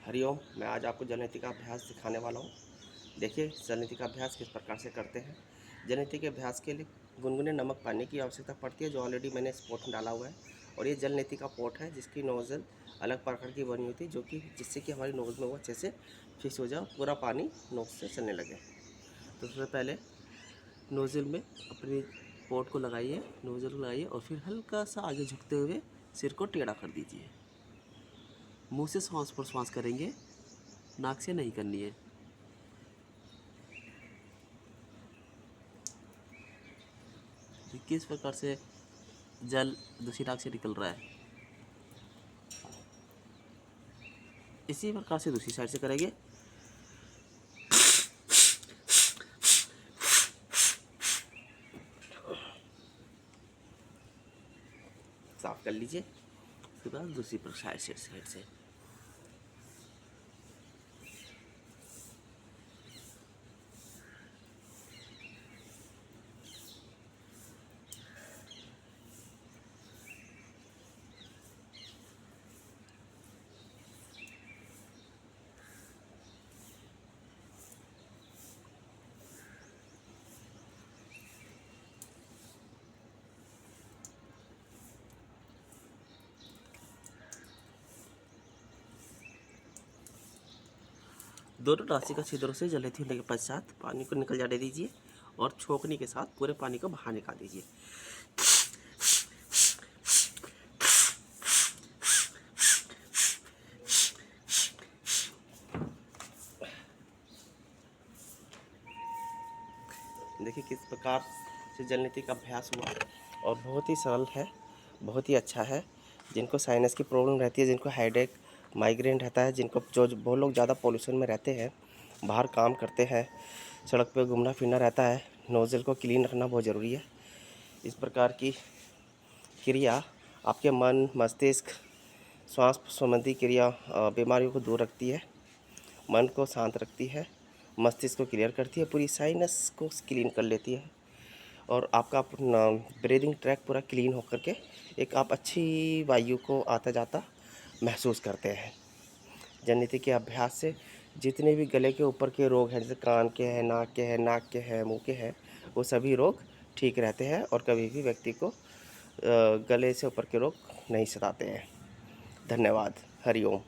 हरिओम। मैं आज आपको जल नीति का अभ्यास सिखाने वाला हूँ। देखिए जल नीति का अभ्यास किस प्रकार से करते हैं। जल नीति के अभ्यास के लिए गुनगुने नमक पानी की आवश्यकता पड़ती है, जो ऑलरेडी मैंने इस पोट में डाला हुआ है। और ये जल नीति का पोट है जिसकी नोज़ल अलग प्रकार की बनी हुई थी, जो कि जिससे कि हमारी नोज़ में वो अच्छे से फिक्स हो जाए, पूरा पानी नोज़ से चलने लगे। तो सबसे पहले नोज़ल में अपनी पोट को लगाइए, नोज़ल को लगाइए और फिर हल्का सा आगे झुकते हुए सिर को टेढ़ा कर दीजिए। मुंह से श्वास पर श्वास करेंगे, नाक से नहीं करनी है। किस प्रकार से जल दूसरी नाक से निकल रहा है। इसी प्रकार से दूसरी साइड से करेंगे। साफ कर लीजिए। उसके बाद दूसरी साइड से दोनों नासिका छिद्रों से जल नीति होने के पश्चात पानी को निकल जाने दीजिए और छोंकने के साथ पूरे पानी को बाहर निकाल दीजिए। देखिए किस प्रकार से जल नीति का अभ्यास हुआ और बहुत ही सरल है, बहुत ही अच्छा है। जिनको साइनस की प्रॉब्लम रहती है, जिनको हेडेक माइग्रेन रहता है, जिनको जो बहुत लोग ज़्यादा पॉल्यूशन में रहते हैं, बाहर काम करते हैं, सड़क पे घूमना फिरना रहता है, नोज़ल को क्लीन रखना बहुत ज़रूरी है। इस प्रकार की क्रिया आपके मन, मस्तिष्क, श्वास संबंधी क्रिया बीमारियों को दूर रखती है, मन को शांत रखती है, मस्तिष्क को क्लियर करती है, पूरी साइनस को क्लीन कर लेती है और आपका अपना ब्रीदिंग ट्रैक पूरा क्लीन होकर के एक आप अच्छी वायु को आता जाता महसूस करते हैं। जल नीति के अभ्यास से जितने भी गले के ऊपर के रोग हैं, जैसे कान के हैं, नाक के हैं, मुंह के हैं, वो सभी रोग ठीक रहते हैं और कभी भी व्यक्ति को गले से ऊपर के रोग नहीं सताते हैं। धन्यवाद। हरिओम।